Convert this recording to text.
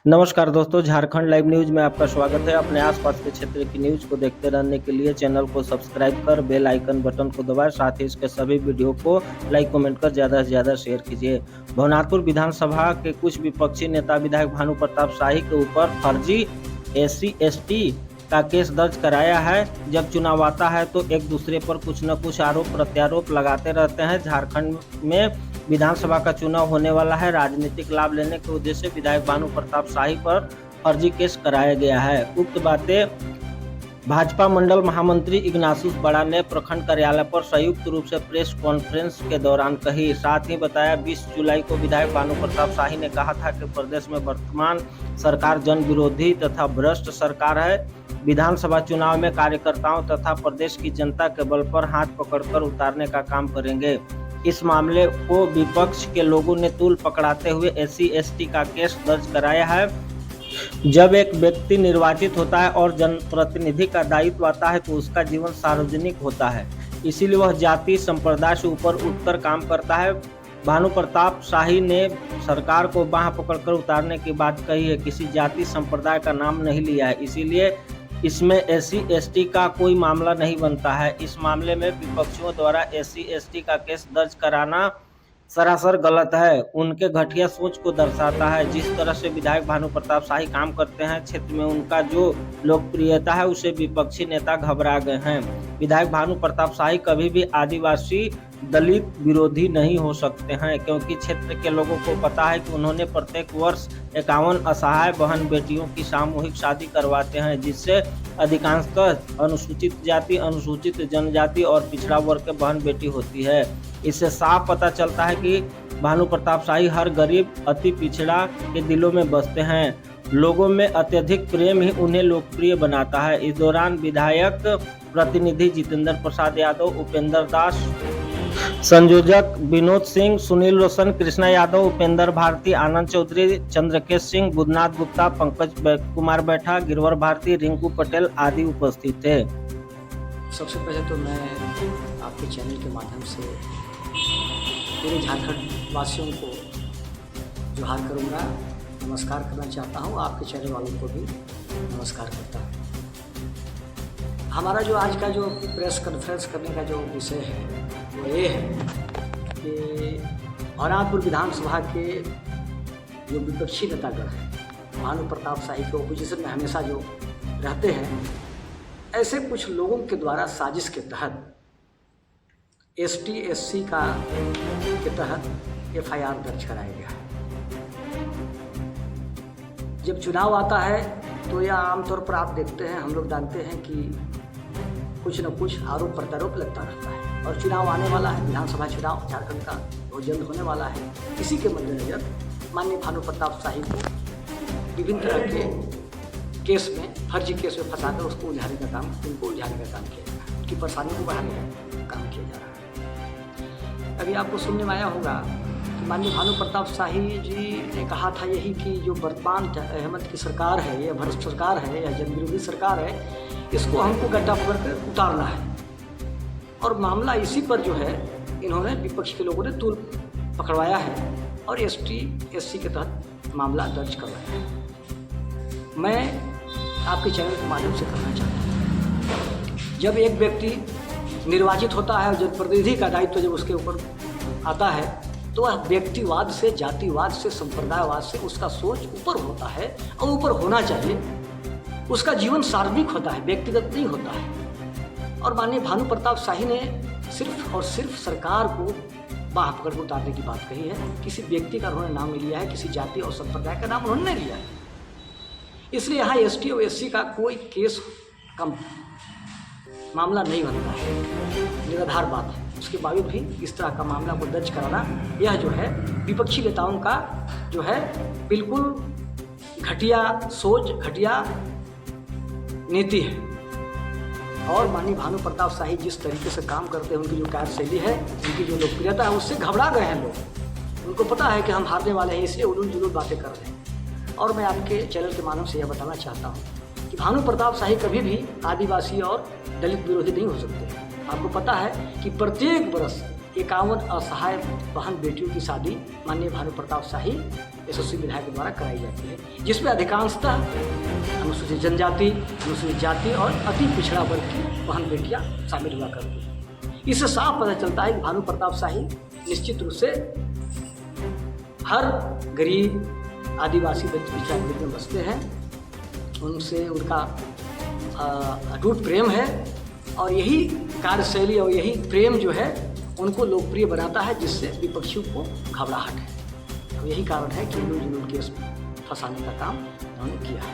नमस्कार दोस्तों, Jharkhand live news में आपका स्वागत है। अपने आसपास के क्षेत्र की न्यूज को देखते रहने के लिए चैनल को सब्सक्राइब कर बेल आइकन बटन को दबाएं। साथ ही इसके सभी वीडियो को लाइक कमेंट कर ज़्यादा से ज़्यादा शेयर कीजिए। भवनाथपुर विधानसभा के कुछ विपक्षी नेता विधायक भानु प्रताप शाही के ऊपर फर्जी SC/ST का केस दर्ज कराया है। जब चुनाव आता है तो एक दूसरे पर कुछ न कुछ आरोप प्रत्यारोप लगाते रहते हैं। झारखंड में विधानसभा का चुनाव होने वाला है। राजनीतिक लाभ लेने के उद्देश्य से विधायक भानु प्रताप शाही पर फर्जी केस कराया गया है। उक्त बातें भाजपा मंडल महामंत्री इग्नाशियस बड़ा ने प्रखंड कार्यालय पर संयुक्त रूप से प्रेस कॉन्फ्रेंस के दौरान कही। साथ ही बताया 20 जुलाई को विधायक भानु प्रताप शाही ने कहा था कि प्रदेश में वर्तमान सरकार जन विरोधी तथा भ्रष्ट सरकार है। विधानसभा चुनाव में कार्यकर्ताओं तथा प्रदेश की जनता के बल पर हाथ पकड़कर उतारने का काम करेंगे। इस मामले को विपक्ष के लोगों ने तूल पकड़ाते हुए SC/ST का केस दर्ज कराया है। जब एक व्यक्ति निर्वाचित होता है और जनप्रतिनिधि का दायित्व आता है तो उसका जीवन सार्वजनिक होता है, इसीलिए वह जाति संप्रदाय से ऊपर उठकर काम करता है। भानु प्रताप शाही ने सरकार को बांह पकड़कर उतारने की बात कही है, किसी जाति संप्रदाय का नाम नहीं लिया है, इसीलिए इसमें SC/ST का कोई मामला नहीं बनता है। इस मामले में विपक्षियों द्वारा SC/ST का केस दर्ज कराना सरासर गलत है, उनके घटिया सोच को दर्शाता है। जिस तरह से विधायक भानु प्रताप शाही काम करते हैं, क्षेत्र में उनका जो लोकप्रियता है उसे विपक्षी नेता घबरा गए हैं। विधायक भानु प्रताप शाही कभी भी आदिवासी दलित विरोधी नहीं हो सकते हैं, क्योंकि क्षेत्र के लोगों को पता है कि उन्होंने प्रत्येक वर्ष 51 असहाय बहन बेटियों की सामूहिक शादी करवाते हैं, जिससे अधिकांशतः अनुसूचित जाति, अनुसूचित जनजाति और पिछड़ा वर्ग के बहन बेटी होती है। इससे साफ पता चलता है कि भानु प्रताप शाही हर गरीब अति पिछड़ा के दिलों में बसते हैं। लोगों में अत्यधिक प्रेम ही उन्हें लोकप्रिय बनाता है। इस दौरान विधायक प्रतिनिधि जितेंद्र प्रसाद यादव, उपेंद्र दास, संयोजक विनोद सिंह, सुनील रोशन, कृष्णा यादव, उपेंद्र भारती, आनंद चौधरी, चंद्रकेश सिंह, बुधनाथ गुप्ता, पंकज कुमार बैठा, गिरवर भारती, रिंकू पटेल आदि उपस्थित थे। सबसे पहले तो मैं आपके चैनल के माध्यम से पूरे झारखंड वासियों को जोहार करूंगा, नमस्कार करना चाहता हूं। आपके चैनल वालों को भी नमस्कार करता हूं। हमारा जो आज का जो प्रेस कॉन्फ्रेंस करने का जो विषय है वो ये है कि भवनाथपुर विधानसभा के जो विपक्षी नेतागण हैं, भानु प्रताप शाही के ओपोजिशन में हमेशा जो रहते हैं, ऐसे कुछ लोगों के द्वारा साजिश के तहत ST/SC के तहत FIR दर्ज कराया गया है। जब चुनाव आता है तो यह आमतौर पर आप देखते हैं, हम लोग जानते हैं कि कुछ न कुछ आरोप प्रत्यारोप लगता रहता है। और चुनाव आने वाला है, विधानसभा चुनाव झारखंड का बहुत जल्द होने वाला है। इसी के मद्देनजर माननीय भानु प्रताप शाही को विभिन्न तरह के केस में, फर्जी केस में फंसाकर उसको उलझाने का काम, उनको उलझाने का काम किया जा रहा है, उनकी परेशानियों को बढ़ाने का काम किया जा रहा है। अभी आपको सुनने में आया होगा कि माननीय भानु प्रताप शाही जी ने कहा था यही कि जो वर्तमान हेमंत की सरकार है, यह भ्रष्ट सरकार है, यह जन विरोधी सरकार है, इसको हमको गड्ढा पकड़ कर उतारना है। और मामला इसी पर जो है इन्होंने विपक्ष के लोगों ने तूल पकड़वाया है और ST/SC के तहत मामला दर्ज करवाया है। मैं आपके चैनल के माध्यम से कहना चाहता हूँ, जब एक व्यक्ति निर्वाचित होता है और जनप्रतिनिधि का दायित्व जब उसके ऊपर आता है तो वह व्यक्तिवाद से, जातिवाद से, संप्रदायवाद से उसका सोच ऊपर होता है और ऊपर होना चाहिए। उसका जीवन सार्वजनिक होता है, व्यक्तिगत नहीं होता है। और माननीय भानु प्रताप शाही ने सिर्फ और सिर्फ सरकार को बांह पकड़ कर उतारने की बात कही है। किसी व्यक्ति का उन्होंने नाम नहीं लिया है, किसी जाति और संप्रदाय का नाम उन्होंने नहीं लिया है। इसलिए यहाँ ST और SC का कोई केस कम मामला नहीं बनता है, निराधार बात है। उसके बावजूद भी इस तरह का मामला को दर्ज कराना, यह जो है विपक्षी नेताओं का जो है बिल्कुल घटिया सोच, घटिया नीति है। और माननीय भानु प्रताप शाही जिस तरीके से काम करते हैं, उनकी जो कार्यशैली है, उनकी जो लोकप्रियता है, उससे घबरा गए हैं लोग। उनको पता है कि हम हारने वाले हैं, इसलिए उलूल जुलूल बातें कर रहे हैं। और मैं आपके चैनल के माध्यम से यह बताना चाहता हूँ कि भानु प्रताप शाही कभी भी आदिवासी और दलित विरोधी नहीं हो सकते। आपको पता है कि प्रत्येक वर्ष 51 असहाय बहन बेटियों की शादी माननीय भानु प्रताप शाही यशस्वी विधायक के द्वारा कराई जाती है, जिसमें अधिकांशतः अनुसूचित जनजाति, अनुसूचित जाति और अति पिछड़ा वर्ग की बहन बेटियां शामिल हुआ करती हैं। इससे साफ पता चलता है कि भानु प्रताप शाही निश्चित रूप से हर गरीब आदिवासी पिछड़ा वर्ग में बसते हैं, उनसे उनका अटूट प्रेम है और यही कार्यशैली और यही प्रेम जो है उनको लोकप्रिय बनाता है, जिससे विपक्षियों को घबराहट है। तो यही कारण है कि इल्लू जुलूल केस फंसाने का काम उन्होंने किया है।